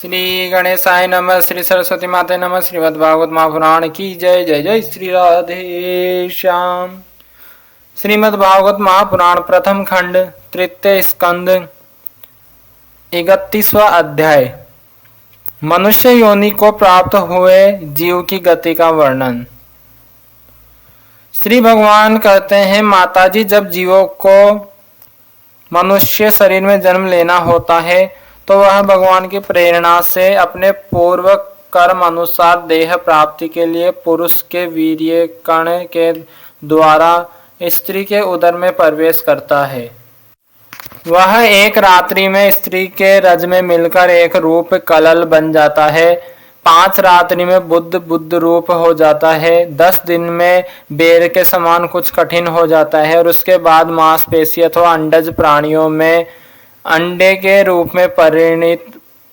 श्री गणेशाय नमः। श्री सरस्वती माते नमः। श्रीमद्भागवत महापुराण की जय। जय जय श्री राधे श्याम। श्रीमद्भागवत महापुराण प्रथम खंड तृतीय स्कंद 31वां अध्याय। मनुष्य योनि को प्राप्त हुए जीव की गति का वर्णन। श्री भगवान कहते हैं, माताजी, जब जीवों को मनुष्य शरीर में जन्म लेना होता है तो वह भगवान की प्रेरणा से अपने पूर्व कर्म अनुसार देह प्राप्ति के लिए पुरुष के वीर्य कण के द्वारा स्त्री के उदर में प्रवेश करता है। वह एक रात्रि में स्त्री के रज में मिलकर एक रूप कलल बन जाता है। 5 रात्रि में बुद्ध रूप हो जाता है। 10 दिन में बेर के समान कुछ कठिन हो जाता है और उसके बाद मांसपेशी अथवा अंडज प्राणियों में अंडे के रूप में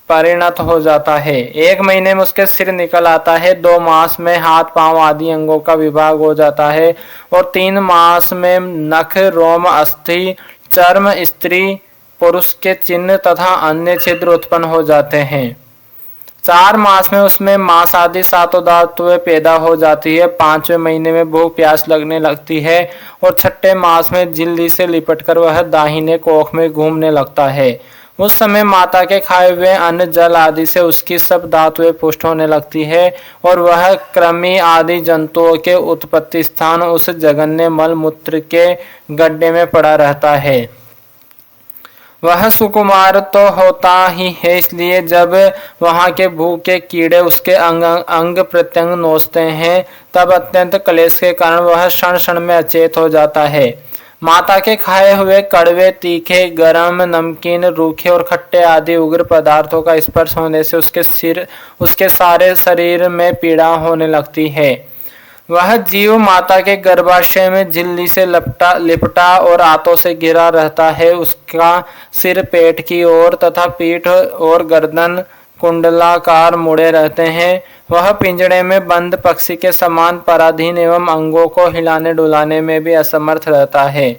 परिणत हो जाता है। 1 महीने में उसके सिर निकल आता है। 2 मास में हाथ पांव आदि अंगों का विभाग हो जाता है और 3 मास में नख, रोम, अस्थि, चर्म, स्त्री पुरुष के चिन्ह तथा अन्य छिद्र उत्पन्न हो जाते हैं। 4 मास में उसमें मांस आदि 7 धातुएं पैदा हो जाती है। 5वें महीने में भूख प्यास लगने लगती है और 6ठे मास में झिल्ली से लिपटकर वह दाहिने कोख में घूमने लगता है। उस समय माता के खाए हुए अन्न, जल आदि से उसकी सब धातुएं पुष्ट होने लगती है और वह कृमि आदि जंतुओं के उत्पत्ति स्थान उस जघन्य मल मूत्र के गड्ढे में पड़ा रहता है। वह सुकुमार तो होता ही है, इसलिए जब वहां के भूखे कीड़े उसके अंग प्रत्यंग नोचते हैं तब अत्यंत क्लेश के कारण वह क्षण क्षण में अचेत हो जाता है। माता के खाए हुए कड़वे, तीखे, गरम, नमकीन, रूखे और खट्टे आदि उग्र पदार्थों का स्पर्श होने से उसके सारे शरीर में पीड़ा होने लगती है। वह जीव माता के गर्भाशय में झिल्ली से लिपटा और आंतों से घिरा रहता है। उसका सिर पेट की ओर तथा पीठ और गर्दन कुंडलाकार मुड़े रहते हैं। वह पिंजड़े में बंद पक्षी के समान पराधीन एवं अंगों को हिलाने डुलाने में भी असमर्थ रहता है।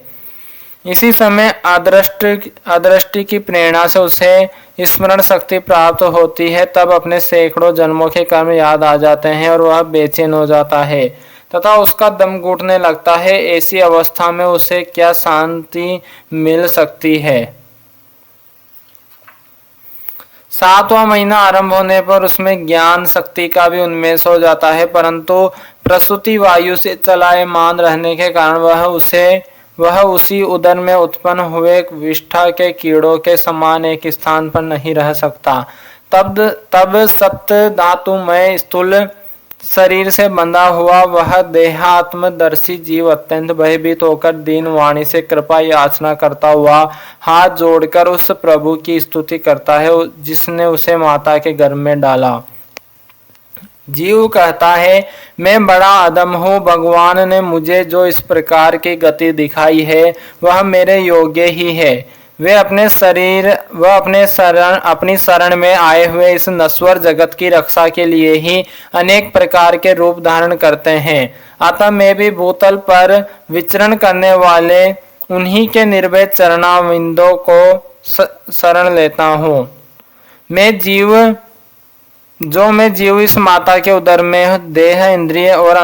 इसी समय अदृष्टि की प्रेरणा से उसे स्मरण शक्ति प्राप्त होती है। तब अपने सैकड़ों जन्मों के कर्म याद आ जाते हैं और वह बेचैन हो जाता है तथा उसका दम घुटने लगता है। ऐसी अवस्था में उसे क्या शांति मिल सकती है। 7वां महीना आरंभ होने पर उसमें ज्ञान शक्ति का भी उन्मेष हो जाता है, परंतु प्रसूति वायु से चलायमान रहने के कारण वह उसी उदर में उत्पन्न हुए विष्ठा के कीड़ों के समान एक स्थान पर नहीं रह सकता। तब सप्त धातुमय स्थूल शरीर से बंधा हुआ वह देहात्मदर्शी जीव अत्यंत भयभीत होकर दीन वाणी से कृपा याचना करता हुआ हाथ जोड़कर उस प्रभु की स्तुति करता है जिसने उसे माता के गर्भ में डाला। जीव कहता है, मैं बड़ा अधम हूँ। भगवान ने मुझे जो इस प्रकार की गति दिखाई है वह मेरे योग्य ही है। वे अपनी शरण में आए हुए इस नश्वर जगत की रक्षा के लिए ही अनेक प्रकार के रूप धारण करते हैं। अतः मैं भी भूतल पर विचरण करने वाले उन्हीं के निर्भय चरणाविंदों को शरण लेता हूँ। मैं जीव इस माता के उदर में देह, इंद्रिय और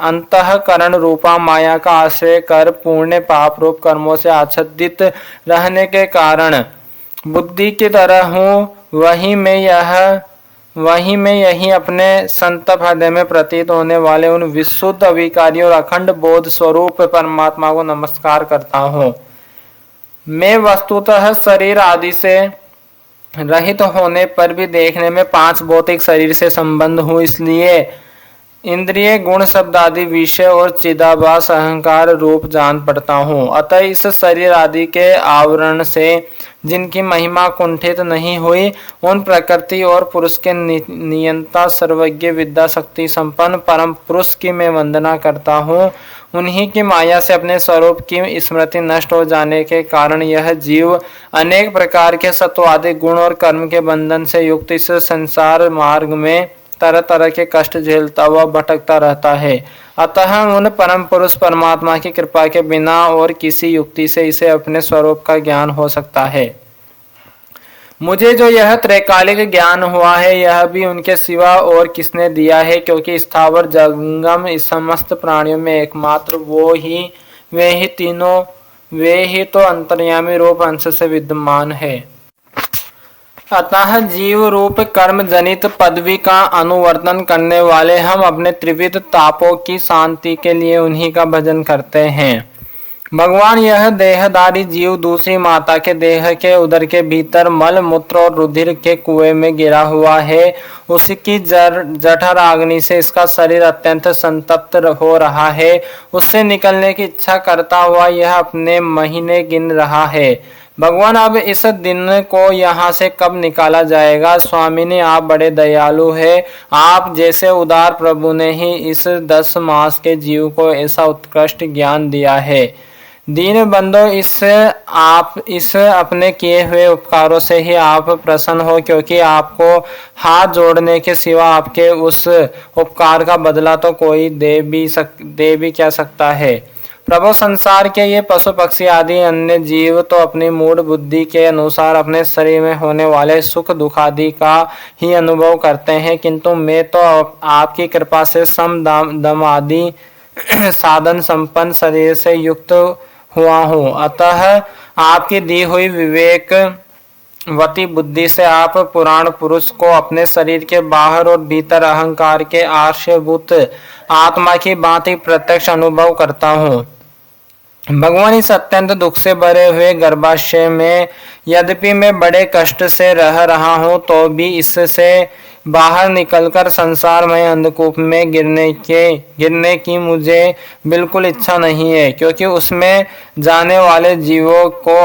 अंतःकरण रूपा माया का आश्रय कर पूर्ण पाप रूप कर्मों से आच्छादित रहने के कारण बुद्धि की तरह हूँ। वही में यही अपने संतप हृदय में प्रतीत होने वाले उन विशुद्ध, अविकारी और अखंड बोध स्वरूप परमात्मा को नमस्कार करता हूँ। मैं वस्तुतः शरीर आदि से रहित होने पर भी देखने में 5 भौतिक शरीर से संबंध हूँ, इसलिए इंद्रिय, गुण, शब्द आदि विषय और चिदाभास अहंकार रूप जान पड़ता हूँ। अतः इस शरीर आदि के आवरण से जिनकी महिमा कुंठित नहीं हुई, उन प्रकृति और पुरुष के नियंता, सर्वज्ञ, विद्या शक्ति संपन्न परम पुरुष की मैं वंदना करता हूँ। उन्हीं की माया से अपने स्वरूप की स्मृति नष्ट हो जाने के कारण यह जीव अनेक प्रकार के सत्वादिक गुण और कर्म के बंधन से युक्त इस संसार मार्ग में तरह तरह के कष्ट झेलता हुआ भटकता रहता है। अतः उन परम पुरुष परमात्मा की कृपा के बिना और किसी युक्ति से इसे अपने स्वरूप का ज्ञान हो सकता है। मुझे जो यह त्रैकालिक ज्ञान हुआ है यह भी उनके सिवा और किसने दिया है, क्योंकि स्थावर जंगम इस समस्त प्राणियों में एकमात्र वे ही तीनों, वे ही तो अंतर्यामी रूप अंश से विद्यमान है। अतः जीव रूप कर्म जनित पदवी का अनुवर्तन करने वाले हम अपने त्रिविध तापों की शांति के लिए उन्हीं का भजन करते हैं। भगवान यह देहधारी जीव दूसरी माता के देह के उदर के भीतर मल मूत्र और रुधिर के कुएं में गिरा हुआ है। उसकी जठर अग्नि से इसका शरीर अत्यंत संतप्त हो रहा है। उससे निकलने की इच्छा करता हुआ यह अपने महीने गिन रहा है। भगवान, अब इस दिन को यहाँ से कब निकाला जाएगा? स्वामी ने, आप बड़े दयालु हैं। आप जैसे उदार प्रभु ने ही इस 10 मास के जीव को ऐसा उत्कृष्ट ज्ञान दिया है। दीन बंदो, आप इस अपने किए हुए उपकारों से ही आप प्रसन्न हो, क्योंकि आपको हाथ जोड़ने के सिवा आपके उस उपकार का बदला तो कोई दे भी क्या सकता है। प्रभु, संसार के ये पशु पक्षी आदि अन्य जीव तो अपनी मूढ़ बुद्धि के अनुसार अपने शरीर में होने वाले सुख दुख आदि का ही अनुभव करते हैं, किंतु मैं तो आपकी कृपा से सम दम आदि साधन संपन्न शरीर से युक्त हुआ हूँ। अतः आपकी दी हुई विवेक वती बुद्धि से आप पुराण पुरुष को अपने शरीर के बाहर और भीतर अहंकार के आश्रयभूत आत्मा की भांति प्रत्यक्ष अनुभव करता हूँ। भगवान, इस अत्यंत दुख से भरे हुए गर्भाशय में यद्यपि मैं बड़े कष्ट से रह रहा हूँ, तो भी इससे बाहर निकलकर संसार में अंधकूप में गिरने की मुझे बिल्कुल इच्छा नहीं है, क्योंकि उसमें जाने वाले जीवों को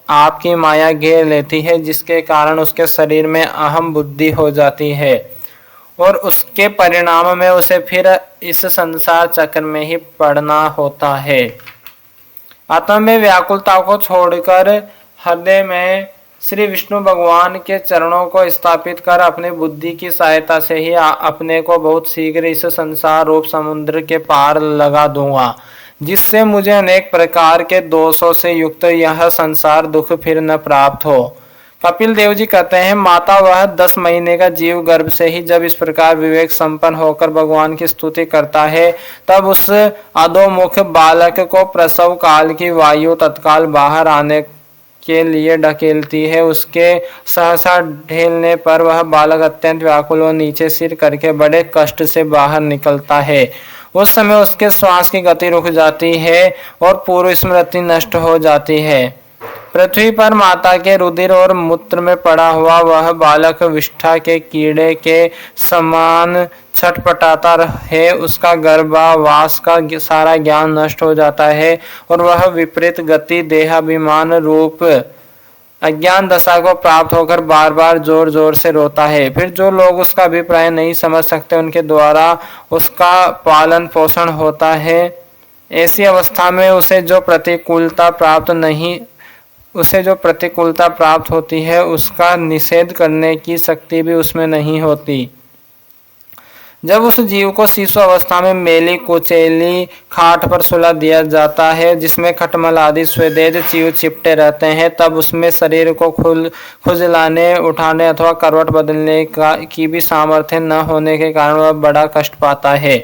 आपकी माया घेर लेती है, जिसके कारण उसके शरीर में अहम बुद्धि हो जाती है और उसके परिणाम में उसे फिर इस संसार चक्र में ही पड़ना होता है। अतः मैं व्याकुलता को छोड़कर हृदय में श्री विष्णु भगवान के चरणों को स्थापित कर अपनी बुद्धि की सहायता से ही अपने को बहुत शीघ्र इस संसार रूप समुद्र के पार लगा दूंगा, जिससे मुझे अनेक प्रकार के दोषों से युक्त यह संसार दुख फिर न प्राप्त हो। कपिल देव जी कहते हैं, माता वह 10 महीने का जीव गर्भ से ही जब इस प्रकार विवेक संपन्न होकर भगवान की स्तुति करता है, तब उस अधोमुख बालक को प्रसव काल की वायु तत्काल बाहर आने के लिए ढकेलती है। उसके सहसा ढेलने पर वह बालक अत्यंत व्याकुल और नीचे सिर करके बड़े कष्ट से बाहर निकलता है। उस समय उसके श्वास की गति रुक जाती है और पूर्व स्मृति नष्ट हो जाती है। पृथ्वी पर माता के रुधिर और मूत्र में पड़ा हुआ वह बालक विष्ठा के कीड़े के समान छटपटाता है। उसका गर्भावास का सारा ज्ञान नष्ट हो जाता है और वह विपरीत गति देहाभिमान रूप अज्ञान दशा को प्राप्त होकर बार बार जोर जोर से रोता है। फिर जो लोग उसका अभिप्राय नहीं समझ सकते, उनके द्वारा उसका पालन पोषण होता है। ऐसी अवस्था में उसे जो प्रतिकूलता प्राप्त होती है, उसका निषेध करने की शक्ति भी उसमें नहीं होती। जब उस जीव को शिशु अवस्था में मेली कुचेली खाट पर सुला दिया जाता है, जिसमें खटमल आदि स्वेदेज चीव चिपटे रहते हैं, तब उसमें शरीर को खुजलाने, उठाने अथवा करवट बदलने की भी सामर्थ्य न होने के कारण वह बड़ा कष्ट पाता है।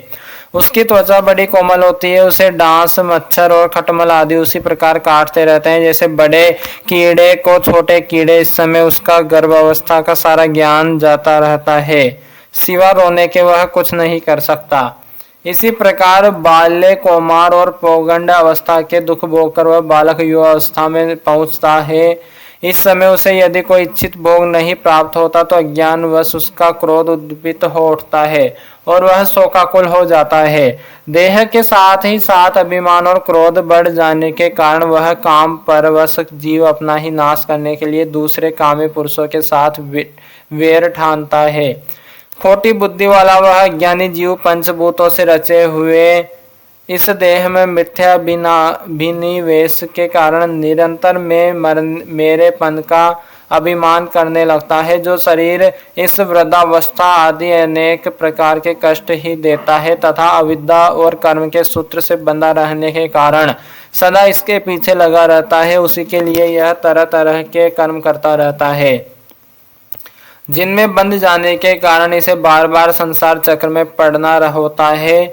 उसकी त्वचा बड़ी कोमल होती है। उसे डांस, मच्छर और खटमल आदि उसी प्रकार काटते रहते हैं जैसे बड़े कीड़े को छोटे कीड़े। इस समय उसका गर्भावस्था का सारा ज्ञान जाता रहता है, सिवा रोने के वह कुछ नहीं कर सकता। इसी प्रकार बाल्य, कौमार और पौगंड अवस्था के दुख भोगकर वह बालक युवा अवस्था में पहुंचता है। इस समय उसे यदि कोई इच्छित भोग नहीं प्राप्त होता तो अज्ञानवश उसका क्रोध उद्दीपित हो उठता है और वह शोकाकुल हो जाता है। देह के साथ ही साथ अभिमान और क्रोध बढ़ जाने के कारण वह काम परवश जीव अपना ही नाश करने के लिए दूसरे कामी पुरुषों के साथ वेर ठानता है। खोटी बुद्धि वाला वह अज्ञानी जीव पंचभूतों से रचे हुए इस देह में मिथ्या विनिवेश के कारण निरंतर मेरेपन का अभिमान करने लगता है। जो शरीर इस वृद्धावस्था आदि अनेक प्रकार के कष्ट ही देता है तथा अविद्या और कर्म के सूत्र से बंधा रहने के कारण सदा इसके पीछे लगा रहता है, उसी के लिए यह तरह तरह के कर्म करता रहता है। जिनमें बंध जाने के कारण इसे बार बार संसार चक्र में पड़ना होता है।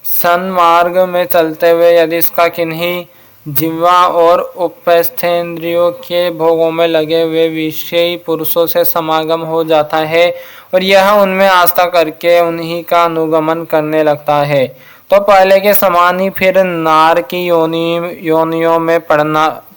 सन्मार्ग में चलते हुए यदि इसका किन्हीं जिह्वा और उपस्थेंद्रियों के भोगों में लगे हुए विषयी पुरुषों से समागम हो जाता है और यह उनमें आस्था करके उन्हीं का अनुगमन करने लगता है, तो पहले के समान ही फिर नार की योनियों में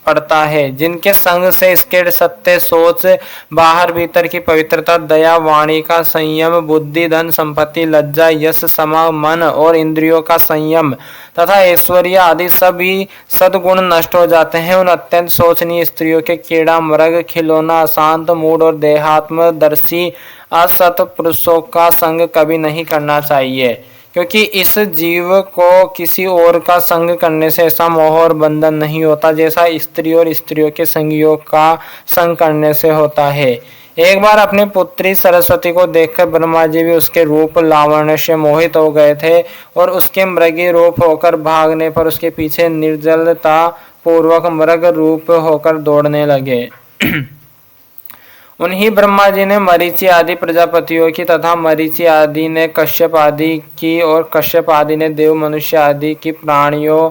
पड़ता है, जिनके संग से इसके सत्य सोच, बाहर भीतर की पवित्रता, दया, वाणी का संयम, बुद्धि, धन संपत्ति, लज्जा, यश, समा, मन और इंद्रियों का संयम तथा ऐश्वर्य आदि सभी सद्गुण नष्ट हो जाते हैं। उन अत्यंत शोचनीय स्त्रियों के कीड़ा, मृग, खिलौना, अशांत मूड और देहात्मदर्शी असत पुरुषों का संग कभी नहीं करना चाहिए, क्योंकि इस जीव को किसी और का संग करने से ऐसा मोह और बंधन नहीं होता जैसा स्त्री और स्त्रियों के संगियों का संग करने से होता है। एक बार अपनी पुत्री सरस्वती को देखकर ब्रह्मा जी भी उसके रूप लावण्य से मोहित हो गए थे और उसके मृगी रूप होकर भागने पर उसके पीछे निर्जलता पूर्वक मृग रूप होकर दौड़ने लगे। उन्हीं ब्रह्मा जी ने मरीचि आदि प्रजापतियों की तथा मरीचि आदि ने कश्यप आदि की और कश्यप आदि ने देव, मनुष्य आदि की प्राणियों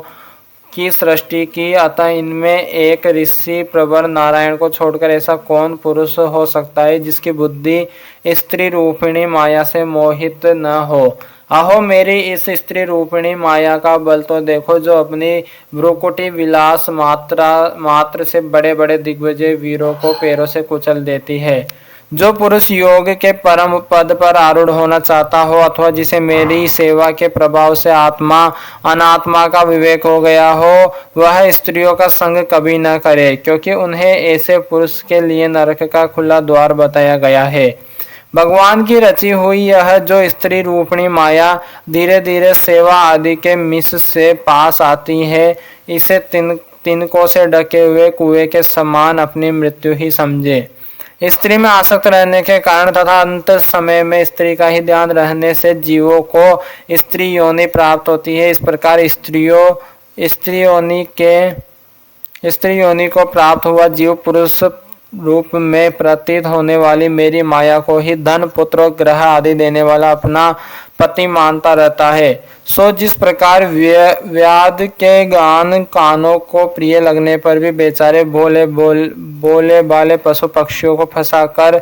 की सृष्टि की। अतः इनमें एक ऋषि प्रवर नारायण को छोड़कर ऐसा कौन पुरुष हो सकता है जिसकी बुद्धि स्त्री रूपिणी माया से मोहित न हो। अहो मेरी इस स्त्री रूपिणी माया का बल तो देखो, जो अपनी भ्रुकुटी विलास मात्र से बड़े बड़े दिग्विजय वीरों को पैरों से कुचल देती है। जो पुरुष योग के परम पद पर आरूढ़ होना चाहता हो अथवा जिसे मेरी सेवा के प्रभाव से आत्मा अनात्मा का विवेक हो गया हो, वह स्त्रियों का संग कभी न करे, क्योंकि उन्हें ऐसे पुरुष के लिए नरक का खुला द्वार बताया गया है। भगवान की रची हुई यह जो स्त्री रूपिणी माया धीरे धीरे सेवा आदि के मिस से पास आती है, इसे तिनकों से ढके हुए कुएं के समान अपनी मृत्यु ही समझे। स्त्री में आसक्त रहने के कारण तथा अंत समय में स्त्री का ही ध्यान रहने से जीवों को स्त्री योनि प्राप्त होती है। इस प्रकार स्त्री योनि को प्राप्त हुआ जीव पुरुष रूप में प्रतीत होने वाली मेरी माया को ही धन, पुत्र, ग्रह आदि देने वाला अपना पति मानता रहता है। सो जिस प्रकार व्याध के गान कानों को प्रिय लगने पर भी बेचारे बोले बाले पशु पक्षियों को फंसाकर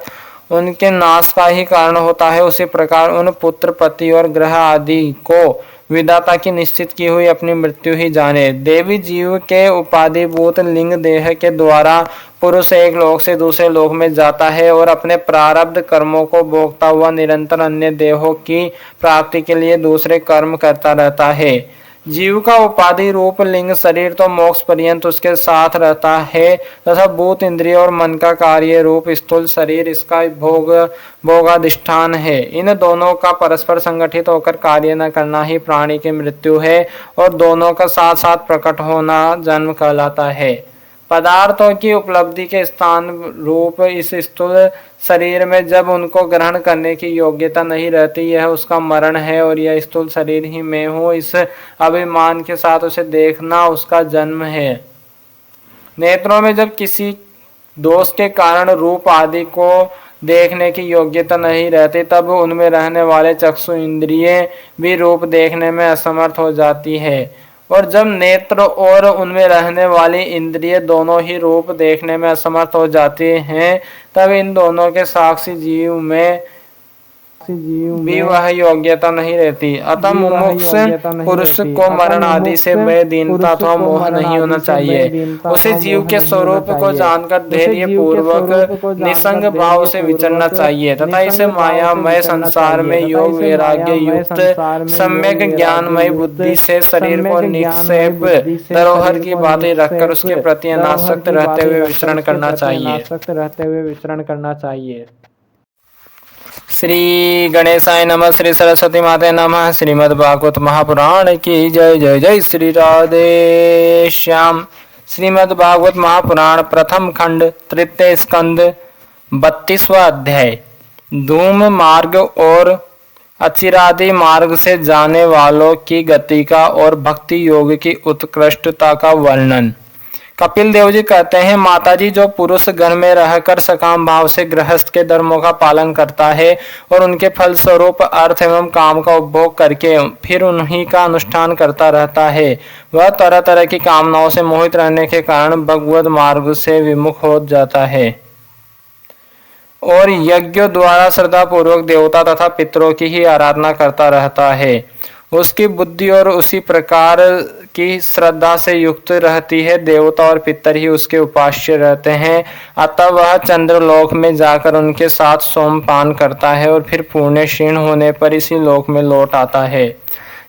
उनके नाश का ही कारण होता है, उसी प्रकार उन पुत्र, पति और ग्रह आदि को विधाता की निश्चित की हुई अपनी मृत्यु ही जाने। देवी जीव के उपाधिभूत लिंग देह के द्वारा पुरुष एक लोक से दूसरे लोक में जाता है और अपने प्रारब्ध कर्मों को भोगता हुआ निरंतर अन्य देहों की प्राप्ति के लिए दूसरे कर्म करता रहता है। जीव का उपाधि रूप लिंग शरीर तो मोक्ष पर्यंत उसके साथ रहता है तथा भूत, इंद्रिय और मन का कार्य रूप स्थूल शरीर इसका भोगाधिष्ठान है। इन दोनों का परस्पर संगठित होकर कार्य न करना ही प्राणी की मृत्यु है और दोनों का साथ साथ प्रकट होना जन्म कहलाता है। पदार्थों की उपलब्धि के स्थान रूप इस स्थूल शरीर में जब उनको ग्रहण करने की योग्यता नहीं रहती, यह उसका मरण है और यह स्थूल शरीर ही मैं हूँ, इस अभिमान के साथ उसे देखना उसका जन्म है। नेत्रों में जब किसी दोष के कारण रूप आदि को देखने की योग्यता नहीं रहती, तब उनमें रहने वाले चक्षु इंद्रिय भी रूप देखने में असमर्थ हो जाती है, और जब नेत्र और उनमें रहने वाली इंद्रिय दोनों ही रूप देखने में असमर्थ हो जाते हैं, तब इन दोनों के साक्षी जीव में भी वह योग्यता नहीं रहती। अतः मुमुक्ष पुरुष को मरण आदि से भय, दीनता अथवा मोह नहीं होना चाहिए। उसे जीव के स्वरूप को जानकर धैर्य पूर्वक निसंग भाव से विचरना चाहिए तथा इसे मायामय संसार में योग वैराग्य युक्त सम्यक ज्ञानमय बुद्धि से शरीर को निक्षेप धरोहर की बातें रखकर उसके प्रति अनासक्त रहते हुए विचरण करना चाहिए। श्री गणेशाय नमः। श्री सरस्वती माते नमः। श्रीमद् भागवत महापुराण की जय। जय जय श्री राधे श्याम। श्रीमद् भागवत महापुराण प्रथम खंड तृतीय स्कंद 32वां अध्याय। धूम मार्ग और अचिरादि मार्ग से जाने वालों की गति का और भक्ति योग की उत्कृष्टता का वर्णन। कपिल देव जी कहते हैं, माताजी, जो पुरुष घर में रहकर सकाम भाव से गृहस्थ के धर्मों का पालन करता है और उनके फल स्वरूप अर्थ एवं काम का उपभोग करके फिर उन्हीं का अनुष्ठान करता रहता है, वह तरह तरह की कामनाओं से मोहित रहने के कारण भगवत मार्ग से विमुख हो जाता है और यज्ञों द्वारा श्रद्धा पूर्वक देवता तथा पितरों की ही आराधना करता रहता है। उसकी बुद्धि और उसी प्रकार की श्रद्धा से युक्त रहती है, देवता और पितर ही उसके उपास्य रहते हैं, अतः वह चंद्रलोक में जाकर उनके साथ सोमपान करता है और फिर पुण्य क्षीण होने पर इसी लोक में लौट आता है।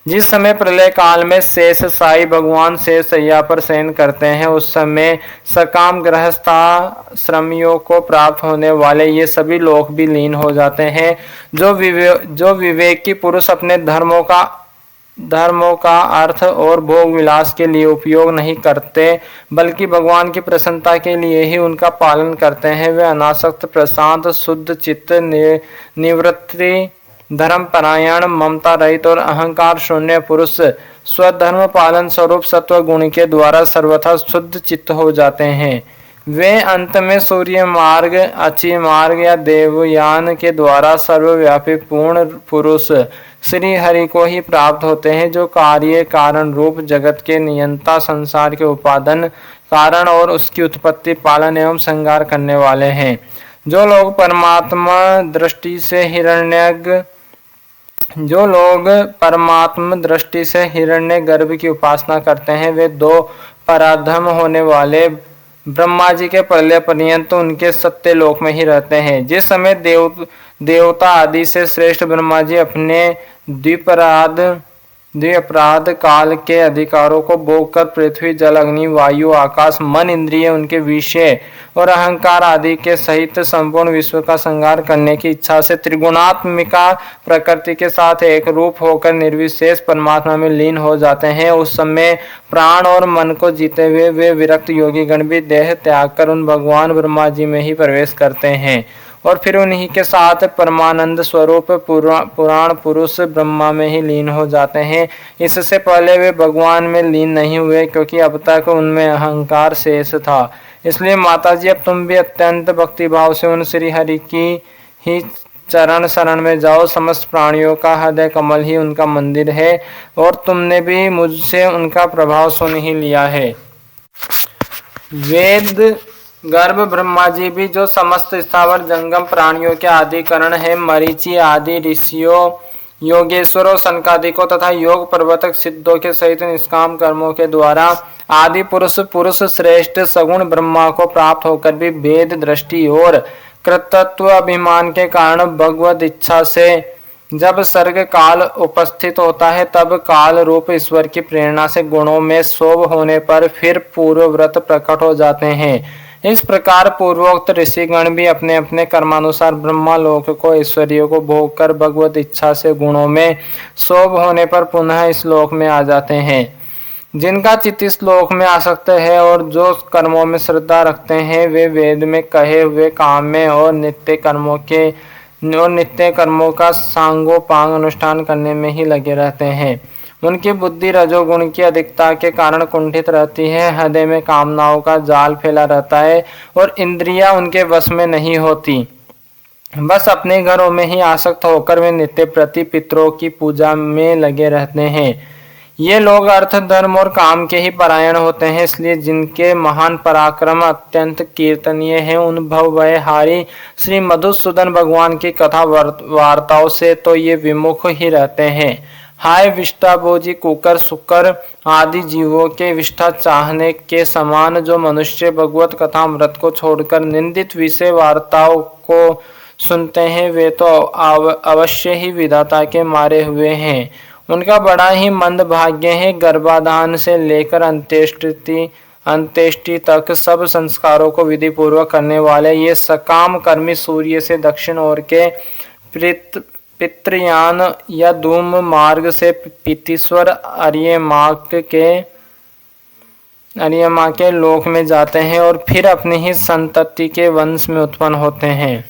जिस समय प्रलय काल में शेष साई भगवान शेष सैया पर शयन करते हैं, उस समय सकाम गृहस्थाश्रमियों को प्राप्त होने वाले ये सभी लोक भी लीन हो जाते हैं। जो विवेकी पुरुष अपने धर्मों का अर्थ और भोग विलास के लिए उपयोग नहीं करते बल्कि भगवान की प्रसन्नता के लिए ही उनका पालन करते हैं, वे अनासक्त, प्रशांत, शुद्ध चित्त, निवृत्ति, धर्म परायण, ममता रहित और अहंकार शून्य पुरुष स्वधर्म पालन स्वरूप सत्व गुण के द्वारा सर्वथा शुद्ध चित्त हो जाते हैं। वे अंत में सूर्य मार्ग, अची मार्ग या देवयान के द्वारा सर्वव्यापी पूर्ण पुरुष श्री हरि को ही प्राप्त होते हैं, जो कार्य कारण रूप जगत के नियंता, संसार के उपादान कारण और उसकी उत्पत्ति, पालन एवं संहार करने वाले हैं। जो लोग परमात्मा दृष्टि से हिरण्य गर्भ की उपासना करते हैं, वे दो पराधम होने वाले ब्रह्मा जी के प्रलय पर्यंत उनके सत्य लोक में ही रहते हैं। जिस समय देवता आदि से श्रेष्ठ ब्रह्मा जी अपने द्विअपराध काल के अधिकारों को भोग कर पृथ्वी, जल, अग्नि, वायु, आकाश, मन, इंद्रिय, उनके विषय और अहंकार आदि के सहित संपूर्ण विश्व का संहार करने की इच्छा से त्रिगुणात्मिका प्रकृति के साथ एक रूप होकर निर्विशेष परमात्मा में लीन हो जाते हैं, उस समय प्राण और मन को जीते हुए वे विरक्त योगी गण भी देह त्याग कर उन भगवान ब्रह्मा जी में ही प्रवेश करते हैं और फिर उन्हीं के साथ परमानंद स्वरूप पुराण पुरुष ब्रह्मा में ही लीन हो जाते हैं। इससे पहले वे भगवान में लीन नहीं हुए, क्योंकि अब तक उनमें अहंकार शेष था। इसलिए माताजी, अब तुम भी अत्यंत भक्ति भाव से उन श्री हरि की ही चरण शरण में जाओ। समस्त प्राणियों का हृदय कमल ही उनका मंदिर है और तुमने भी मुझसे उनका प्रभाव सुन ही लिया है। वेद गर्भ ब्रह्मा जी भी, जो समस्त स्थावर जंगम प्राणियों के आदिकरण है, मरीचि आदि ऋषियों, योगेश्वरों, सनकादिकों तथा योग प्रवर्तक सिद्धों के सहित निष्काम कर्मों के द्वारा आदि पुरुष श्रेष्ठ सगुण ब्रह्मा को प्राप्त होकर भी भेद दृष्टि और कृतत्व अभिमान के कारण भगवत इच्छा से जब सर्ग काल उपस्थित होता है, तब काल रूप ईश्वर की प्रेरणा से गुणों में शोभ होने पर फिर पूर्व व्रत प्रकट हो जाते हैं। इस प्रकार पूर्वोक्त ऋषिगण भी अपने अपने कर्मानुसार ब्रह्मालोक को, ऐश्वर्य को भोग कर भगवत इच्छा से गुणों में शोभ होने पर पुनः इस लोक में आ जाते हैं। जिनका चित्त इस लोक में आसक्त है और जो कर्मों में श्रद्धा रखते हैं, वे वेद में कहे हुए काम में और नित्य कर्मों का सांगोपांग अनुष्ठान करने में ही लगे रहते हैं। उनकी बुद्धि रजोगुण की अधिकता के कारण कुंठित रहती है, हृदय में कामनाओं का जाल फैला रहता है और इंद्रियां उनके वश में नहीं होती। बस अपने घरों में ही आसक्त होकर वे नित्य प्रति पितरों की पूजा में लगे रहते हैं। ये लोग अर्थ, धर्म और काम के ही परायण होते हैं, इसलिए जिनके महान पराक्रम अत्यंत कीर्तनीय है, उन भवभयहारी श्री मधुसूदन भगवान की कथा वार्ताओं से तो ये विमुख ही रहते हैं। हाय विष्ठा भोजी कुकर सुकर आदि जीवों के विष्ठा चाहने के समान जो मनुष्य भगवत कथा अमृत को छोड़कर निंदित विषय वार्ताओं को सुनते हैं, वे तो अवश्य ही विधाता के मारे हुए हैं। उनका बड़ा ही मंद भाग्य है। गर्भाधान से लेकर अंत्येष्टि तक सब संस्कारों को विधि पूर्वक करने वाले ये सकाम कर्मी सूर्य से दक्षिण ओर के पितृयान या धूम मार्ग से पीतीश्वर अर्यमा के लोक में जाते हैं और फिर अपनी ही संतति के वंश में उत्पन्न होते हैं।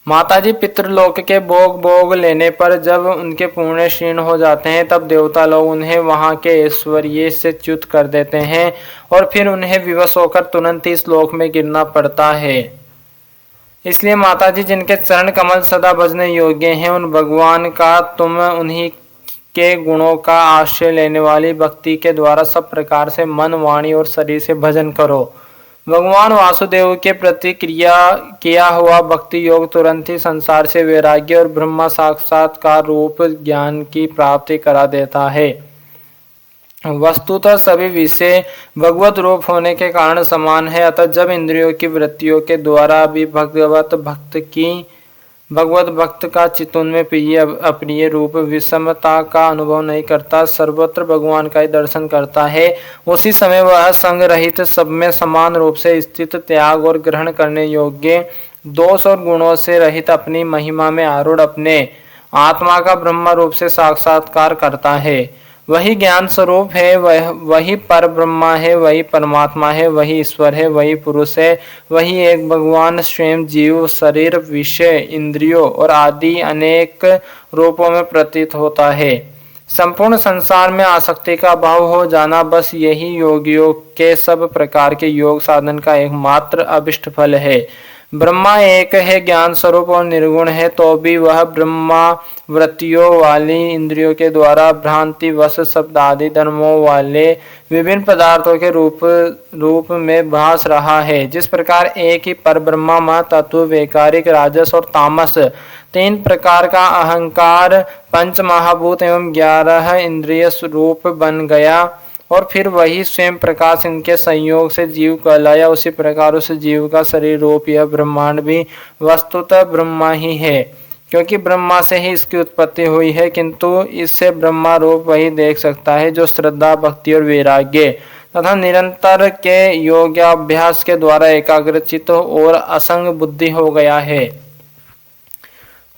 माताजी पितृलोक के भोग लेने पर जब उनके पुण्य क्षीण हो जाते हैं तब देवता लोग उन्हें वहां के ऐश्वर्य से च्युत कर देते हैं और फिर उन्हें विवश होकर तुरंत ही इस लोक में गिरना पड़ता है। इसलिए माताजी जिनके चरण कमल सदा भजने योग्य हैं, उन भगवान का तुम उन्हीं के गुणों का आश्रय लेने वाली भक्ति के द्वारा सब प्रकार से मन, वाणी और शरीर से भजन करो। भगवान वासुदेव के प्रति किया हुआ भक्ति योग तुरंत ही संसार से वैराग्य और ब्रह्म साक्षात्कार रूप ज्ञान की प्राप्ति करा देता है। वस्तुतः सभी विषय भगवत रूप होने के कारण समान है, अतः जब इंद्रियों की वृत्तियों के द्वारा भी भगवत भक्त का चित्त उनमें प्रिय अप्रिय रूप विषमता का अनुभव नहीं करता, सर्वत्र भगवान का ही दर्शन करता है, उसी समय वह संग रहित सब में समान रूप से स्थित, त्याग और ग्रहण करने योग्य, दोष और गुणों से रहित, अपनी महिमा में आरूढ़ अपने आत्मा का ब्रह्म रूप से साक्षात्कार करता है। वही ज्ञान स्वरूप है, वही पर ब्रह्मा है, वही परमात्मा है, वही ईश्वर है, वही पुरुष है, वही एक भगवान स्वयं जीव, शरीर, विषय, इंद्रियों और आदि अनेक रूपों में प्रतीत होता है। संपूर्ण संसार में आसक्ति का अभाव हो जाना बस यही योगियों के सब प्रकार के योग साधन का एकमात्र अभिष्ट फल है। ब्रह्मा एक है, ज्ञान स्वरूप और निर्गुण है, तो भी वह ब्रह्मा वृत्तियों वाली इंद्रियों के द्वारा भ्रांति वश शब्द आदि धर्मों वाले विभिन्न पदार्थों के रूप में भास रहा है। जिस प्रकार एक ही पर ब्रह्मा तत्व, वैकारिक, राजस और तामस, तीन प्रकार का अहंकार, पंच महाभूत एवं 11 इंद्रिय रूप बन गया और फिर वही स्वयं प्रकाश इनके संयोग से जीव कहलाया, उसी प्रकार उस जीव का शरीर रूप यह ब्रह्मांड भी वस्तुतः ब्रह्मा ही है, क्योंकि ब्रह्मा से ही इसकी उत्पत्ति हुई है, किंतु इससे ब्रह्मा रूप वही देख सकता है जो श्रद्धा, भक्ति और वैराग्य तथा निरंतर के योगाभ्यास के द्वारा एकाग्रचित्त और असंग बुद्धि हो गया है।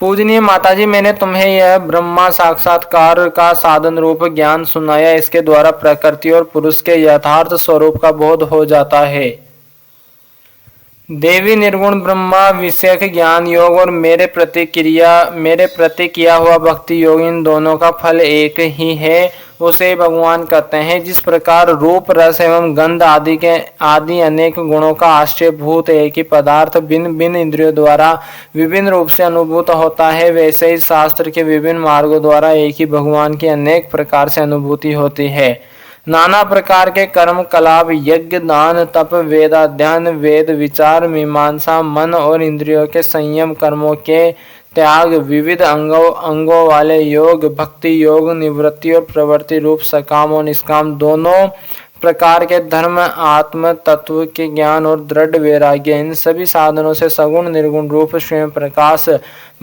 पूजनीय माताजी, मैंने तुम्हें यह ब्रह्मा साक्षात्कार का साधन रूप ज्ञान सुनाया, इसके द्वारा प्रकृति और पुरुष के यथार्थ स्वरूप का बोध हो जाता है। देवी निर्गुण ब्रह्मा विषयक ज्ञान योग और मेरे प्रति किया हुआ भक्ति योग, इन दोनों का फल एक ही है, उसे भगवान कहते हैं। जिस प्रकार रूप, रस एवं गंध आदि अनेक गुणों का आश्रय भूत एक ही पदार्थ भिन्न भिन्न इंद्रियों द्वारा विभिन्न रूप से अनुभूत होता है, वैसे ही शास्त्र के विभिन्न मार्गों द्वारा एक ही भगवान की अनेक प्रकार से अनुभूति होती है। नाना प्रकार के कर्म कलाप, यज्ञ, दान, तप, वेदाध्ययन, वेद विचार, मीमांसा, मन और इंद्रियों के संयम, कर्मों के त्याग, विविध अंगों वाले योग, भक्ति योग, निवृत्ति और प्रवृत्ति रूप सकाम और निष्काम दोनों प्रकार के धर्म, आत्म तत्व के ज्ञान और दृढ़ वैराग्य, इन सभी साधनों से सगुण निर्गुण रूप स्वयं प्रकाश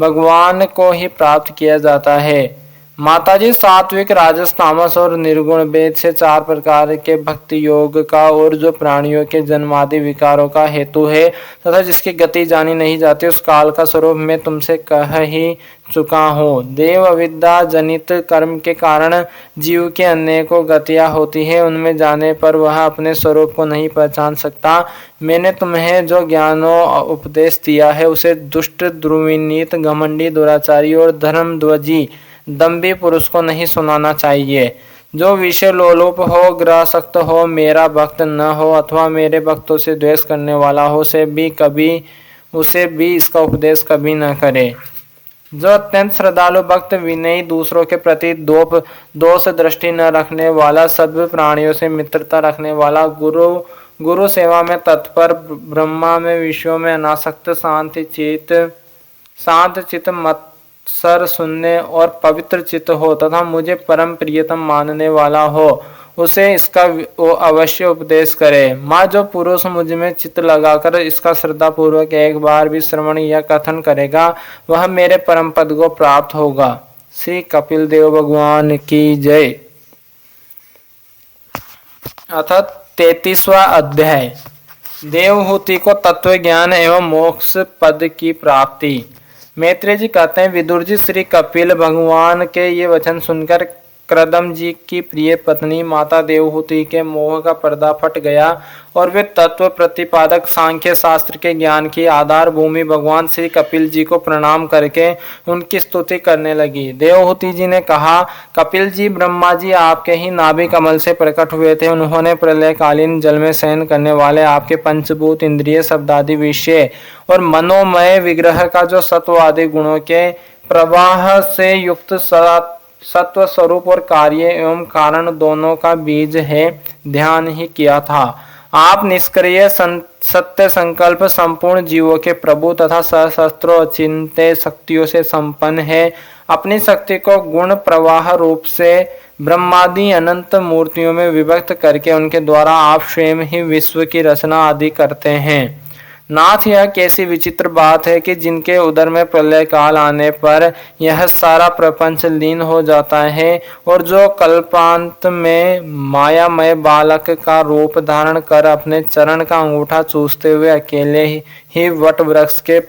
भगवान को ही प्राप्त किया जाता है। माताजी, सात्विक, राजस, तामस और निर्गुण भेद से 4 प्रकार के भक्ति योग का और जो प्राणियों के जन्मादि विकारों का हेतु है तथा जिसकी गति जानी नहीं जाती, उस काल का स्वरूप मैं तुमसे कह ही चुका हूँ। देव अविद्या जनित कर्म के कारण जीव के अनेकों गतियाँ होती है, उनमें जाने पर वह अपने स्वरूप को नहीं पहचान सकता। मैंने तुम्हें जो ज्ञानों उपदेश दिया है उसे दुष्ट, द्रुविनीत, घमंडी, दुराचारी और धर्मध्वजी दम्भी पुरुष को नहीं सुनाना चाहिए। जो विषय लोलुप हो, ग्रहसक्त हो, मेरा भक्त न हो अथवा मेरे भक्तों से द्वेष करने वाला हो, उसे भी इसका उपदेश कभी न करे। जो अत्यंत श्रद्धालु भक्त, विनयी, दूसरों के प्रति दोष दृष्टि न रखने वाला, सब प्राणियों से मित्रता रखने वाला, गुरु सेवा में तत्पर, ब्रह्मा में विषयों में अनासक्त, शांत चित, मत सर सुनने और पवित्र चित्त हो तथा मुझे परम प्रियतम मानने वाला हो, उसे इसका वो अवश्य उपदेश करे। माँ, जो पुरुष मुझ में चित्त लगाकर इसका श्रद्धा पूर्वक एक बार भी श्रवण या कथन करेगा, वह मेरे परम पद को प्राप्त होगा। श्री कपिल देव भगवान की जय। अथ 33वां अध्याय, देवहूति को तत्व ज्ञान एवं मोक्ष पद की प्राप्ति। मैत्रेय जी कहते हैं, विदुर जी, श्री कपिल भगवान के ये वचन सुनकर कृदम जी की प्रिय पत्नी माता देवहूति के मोह का पर्दा फट गया और वे तत्व प्रतिपादक सांख्य शास्त्र के ज्ञान की आधार भूमि भगवान श्री कपिल जी को प्रणाम करके उनकी स्तुति करने लगी। देवहूति जी ने कहा, कपिल जी, ब्रह्मा जी आपके ही नाभि कमल से प्रकट हुए थे। उन्होंने प्रलयकालीन जल में शयन करने वाले आपके पंचभूत, इंद्रिय, शब्दादि विषय और मनोमय विग्रह का जो सत्व आदि गुणों के प्रवाह से युक्त सत्व स्वरूप और कार्य एवं कारण दोनों का बीज है, ध्यान ही किया था। आप निष्क्रिय सत्य संकल्प संपूर्ण जीवों के प्रभु तथा सहस्त्रों अचिंत्य शक्तियों से संपन्न है। अपनी शक्ति को गुण प्रवाह रूप से ब्रह्मादि अनंत मूर्तियों में विभक्त करके उनके द्वारा आप स्वयं ही विश्व की रचना आदि करते हैं। नाथ, यह कैसी विचित्र बात है कि जिनके उदर में प्रलय काल आने पर यह सारा प्रपंच लीन हो जाता है और जो कल्पांत में मायामय बालक का रूप धारण कर अपने चरण का अंगूठा चूसते हुए अकेले ही वट वृक्ष के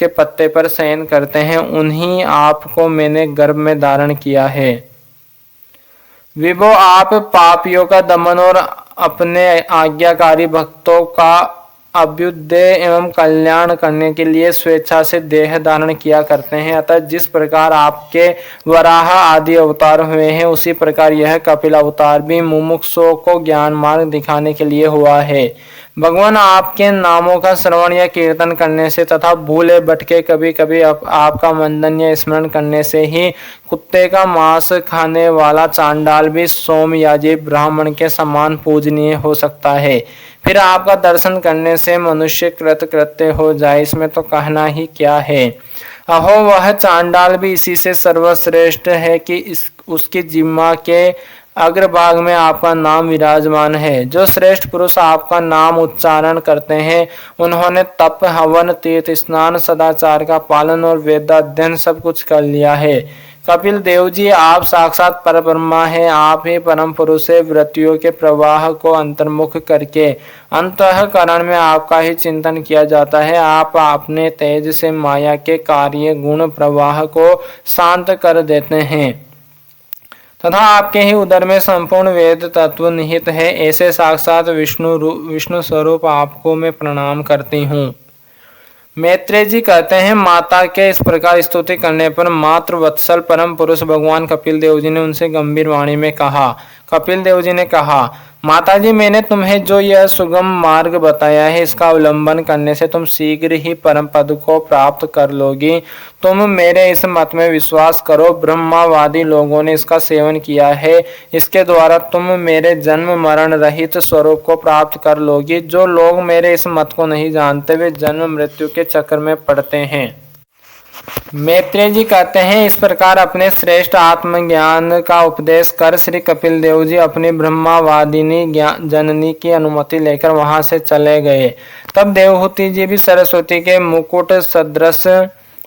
पत्ते पर शयन करते हैं, उन्हीं आपको मैंने गर्भ में धारण किया है। विभो, आप पापियों का दमन और अपने आज्ञाकारी भक्तों का अभ्युदय एवं कल्याण करने के लिए स्वेच्छा से देह धारण किया करते हैं। अतः जिस प्रकार आपके वराह आदि अवतार हुए हैं, उसी प्रकार यह कपिल अवतार भी मुमुक्षुओं को ज्ञान मार्ग दिखाने के लिए हुआ है। भगवान आपके नामों का श्रवण या कीर्तन करने से तथा भूले भटके कभी कभी आपका वंदन या स्मरण करने से ही कुत्ते का मांस खाने वाला चांडाल भी सोमयाजी ब्राह्मण के समान पूजनीय हो सकता है। फिर आपका दर्शन करने से मनुष्य कृतकृत्य हो जाए, इसमें तो कहना ही क्या है। अहो, वह चांडाल भी इसी से सर्वश्रेष्ठ है कि उसकी जिह्वा के अग्रभाग में आपका नाम विराजमान है। जो श्रेष्ठ पुरुष आपका नाम उच्चारण करते हैं, उन्होंने तप, हवन, तीर्थ स्नान, सदाचार का पालन और वेदाध्ययन सब कुछ कर लिया है। कपिल देव जी, आप साक्षात परब्रह्मा हैं। आप ही परम पुरुष है। वृत्तियों के प्रवाह को अंतर्मुख करके अंतःकरण में आपका ही चिंतन किया जाता है। आप अपने तेज से माया के कार्य गुण प्रवाह को शांत कर देते हैं तथा आपके ही उदर में संपूर्ण वेद तत्व निहित है। ऐसे साक्षात विष्णु स्वरूप आपको मैं प्रणाम करती हूँ। मैत्रेय जी कहते हैं, माता के इस प्रकार स्तुति करने पर मातृ वत्सल परम पुरुष भगवान कपिल देव जी ने उनसे गंभीर वाणी में कहा। कपिल देव जी ने कहा, माता जी, मैंने तुम्हें जो यह सुगम मार्ग बताया है, इसका अवलंबन करने से तुम शीघ्र ही परम पद को प्राप्त कर लोगी। तुम मेरे इस मत में विश्वास करो। ब्रह्मावादी लोगों ने इसका सेवन किया है। इसके द्वारा तुम मेरे जन्म मरण रहित स्वरूप को प्राप्त कर लोगी। जो लोग मेरे इस मत को नहीं जानते, वे जन्म मृत्यु के चक्कर में पड़ते हैं। मैत्रेय जी कहते हैं, इस प्रकार अपने श्रेष्ठ आत्मज्ञान का उपदेश कर श्री कपिल देव जी अपनी ब्रह्मावादिनी जननी की अनुमति लेकर वहां से चले गए। तब देवहूति जी भी सरस्वती के मुकुट सदृश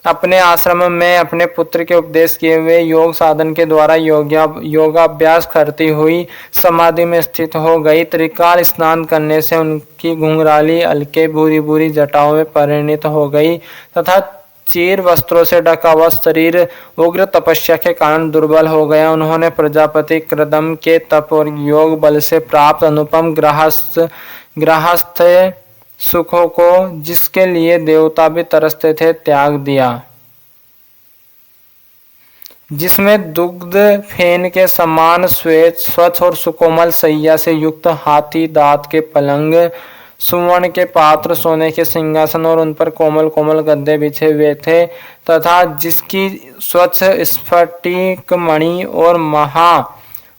अपने आश्रम में अपने पुत्र के उपदेश किए हुए योग साधन के द्वारा योगाभ्यास करती हुई समाधि में स्थित हो गई। त्रिकाल स्नान करने से उनकी घुंघराली हल्के भूरी भूरी जटाओं में परिणित हो गई तथा चीर वस्त्रों से ढका हुआ शरीर उग्र तपस्या के कारण दुर्बल हो गया। उन्होंने प्रजापति कृदम के तप और योग बल से प्राप्त अनुपम गृहस्थ सुखों को, जिसके लिए देवता भी तरसते थे, त्याग दिया। जिसमें दुग्ध फेन के समान श्वेत स्वच्छ और सुकोमल सैया से युक्त हाथी दांत के पलंग, सुवर्ण के पात्र, सोने के सिंहासन और उन पर कोमल कोमल गद्दे बिछे हुए थे तथा जिसकी स्वच्छ स्फटिक मणि और महा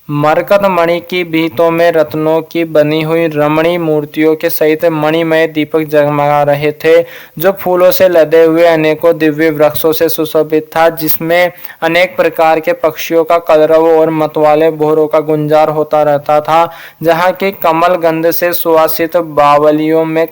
मरकत मणि की भीतों में रत्नों की बनी हुई रमणी मूर्तियों के सहित मणिमय दीपक जगमगा रहे थे, जो फूलों से लदे हुए अनेकों दिव्य वृक्षों से सुशोभित था, जिसमें अनेक प्रकार के पक्षियों का कलरव और मतवाले भोरों का गुंजार होता रहता था। जहाँ की कमल गंध से सुवासित बावलियों में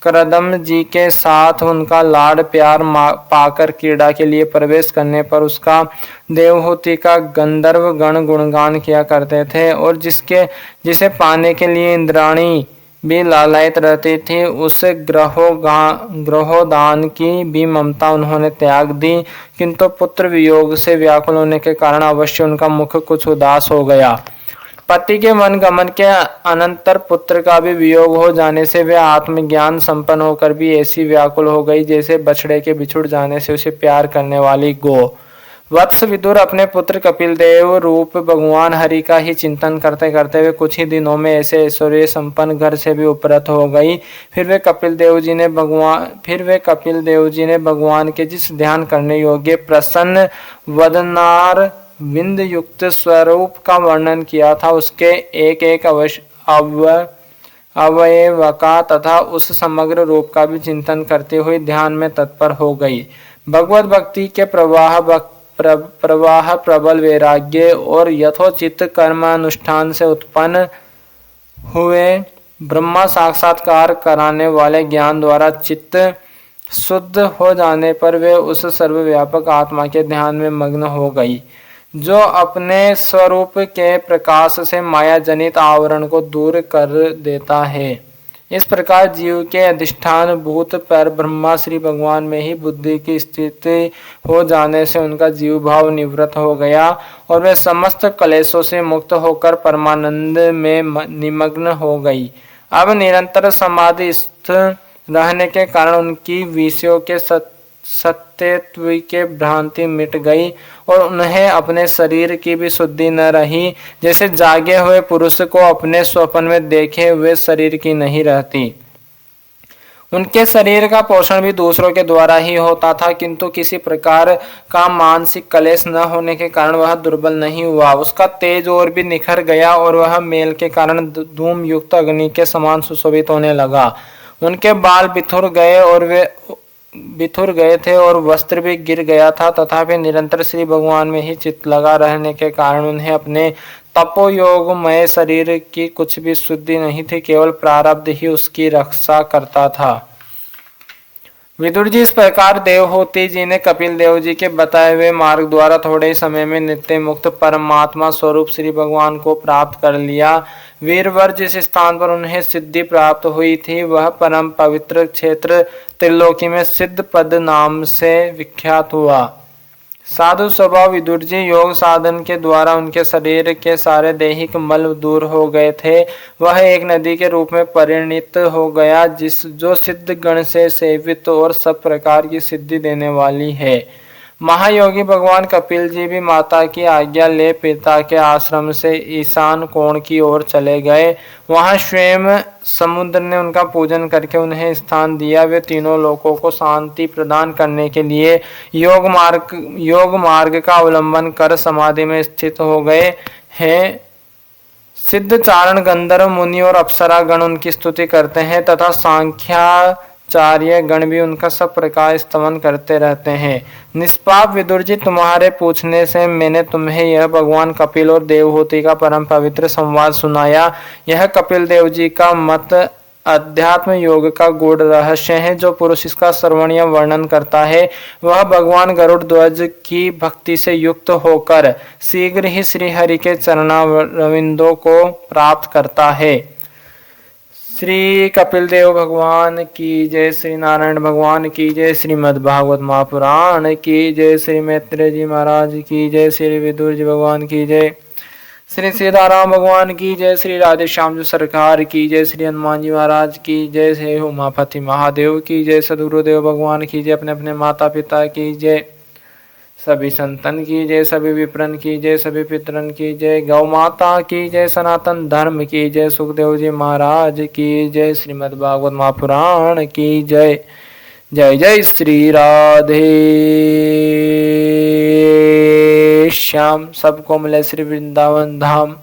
कृदम जी के साथ उनका लाड प्यार पाकर क्रीड़ा के लिए प्रवेश करने पर उसका देवहूति का गंधर्व गण गुणगान किया करते थे और जिसे पाने के लिए इंद्राणी भी लालायित रहती थी। उस ग्रहोदान की भी ममता उन्होंने त्याग दी, किंतु पुत्र वियोग से व्याकुल होने के कारण अवश्य उनका मुख कुछ उदास हो गया। पति के वनगमन के अनंतर पुत्र का भी वियोग हो जाने से वे आत्मज्ञान संपन्न होकर भी ऐसी व्याकुल हो गई जैसे बछड़े के बिछुड़ जाने से उसे प्यार करने वाली गो। वत्स विदुर अपने पुत्र कपिल देव रूप भगवान हरि का ही चिंतन करते करते वे कुछ ही दिनों में ऐसे ऐश्वर्य संपन्न घर से भी उपरत हो गई। फिर वे कपिल देव जी ने भगवान के जिस ध्यान करने योग्य प्रसन्न वदनार विंद युक्त स्वरूप का वर्णन किया था, उसके एक एक अवयव का तथा उस समग्र रूप का भी चिंतन करते हुए ध्यान में तत्पर हो गई। भगवत भक्ति के प्रवाह प्रबल वैराग्य और यथोचित कर्मानुष्ठान से उत्पन्न हुए ब्रह्मा साक्षात्कार कराने वाले ज्ञान द्वारा चित्त शुद्ध हो जाने पर वे उस सर्वव्यापक आत्मा के ध्यान में मग्न हो गई, जो अपने स्वरूप के प्रकाश से माया जनित आवरण को दूर कर देता है। इस प्रकार जीव के अधिष्ठान भूत पर ब्रह्मा श्री भगवान में ही बुद्धि की स्थिति हो जाने से उनका जीव भाव निवृत्त हो गया और वे समस्त क्लेशों से मुक्त होकर परमानंद में निमग्न हो गई। अब निरंतर समाधिस्थ रहने के कारण उनकी विषयों के सत्यत्व के भ्रांति मिट गई और उन्हें अपने शरीर की भी शुद्धि न रही। जैसे जागे हुए पुरुष को अपने स्वप्न में देखे हुए शरीर की नहीं रहती। उनके शरीर का पोषण भी दूसरों के द्वारा ही होता था, किंतु किसी प्रकार का मानसिक कलेश न होने के कारण वह दुर्बल नहीं हुआ। उसका तेज और भी निखर गया और वह मेल के कारण धूम युक्त अग्नि के समान सुशोभित होने लगा। उनके बाल बिथुर गए थे और वस्त्र भी गिर गया था, तथापि निरंतर श्री भगवान में ही चित्त लगा रहने के कारण उन्हें अपने तपोयोगमय शरीर की कुछ भी शुद्धि नहीं थी, केवल प्रारब्ध ही उसकी रक्षा करता था। विदुर जी, इस प्रकार देवहूति जी ने कपिल देव जी के बताए हुए मार्ग द्वारा थोड़े समय में नित्य मुक्त परमात्मा स्वरूप श्री भगवान को प्राप्त कर लिया। वीरवर जिस स्थान पर उन्हें सिद्धि प्राप्त हुई थी वह परम पवित्र क्षेत्र त्रिलोकी में सिद्ध पद नाम से विख्यात हुआ। साधु स्वभाव विदुर जी योग साधन के द्वारा उनके शरीर के सारे दैहिक मल दूर हो गए थे। वह एक नदी के रूप में परिणित हो गया जो सिद्ध गण से सेवित और सब प्रकार की सिद्धि देने वाली है। महायोगी भगवान कपिल जी भी माता की आज्ञा ले पिता के आश्रम से ईशान कोण की ओर चले गए। वहां स्वयं समुद्र ने उनका पूजन करके उन्हें स्थान दिया। वे तीनों लोगों को शांति प्रदान करने के लिए योग मार्ग का अवलंबन कर समाधि में स्थित हो गए हैं। सिद्ध चारण गंधर्व मुनि और अप्सरा गण उनकी स्तुति करते हैं तथा सांख्याचार्य गण भी उनका सब प्रकार स्तवन करते रहते हैं। निष्पाप विदुर जी, तुम्हारे पूछने से मैंने तुम्हें यह भगवान कपिल और देवहूति का परम पवित्र संवाद सुनाया। यह कपिल देव जी का मत अध्यात्म योग का गूढ़ रहस्य है। जो पुरुष इसका श्रवण या वर्णन करता है वह भगवान गरुड़ ध्वज की भक्ति से युक्त होकर शीघ्र ही श्री हरि के चरणारविंदों को प्राप्त करता है। श्री कपिल देव भगवान की जय, श्री नारायण भगवान की जय, श्रीमद् भागवत महापुराण की जय, श्री मैत्रेय जी महाराज की जय, श्री विदुर जी भगवान की जय, श्री सीताराम भगवान की जय, श्री राधे श्याम जी सरकार की जय, श्री हनुमान जी महाराज की जय, श्री उमापति महादेव की जय, सदगुरुदेव भगवान की जय, अपने अपने माता पिता की जय, सभी संतन की जय, सभी विप्रन की जय, सभी पितरन की जय, गौ माता की जय, सनातन धर्म की जय, सुखदेव जी महाराज की जय, श्रीमद् भागवत महापुराण की जय। जय जय श्री राधे श्याम। सबको मिले श्री वृंदावन धाम।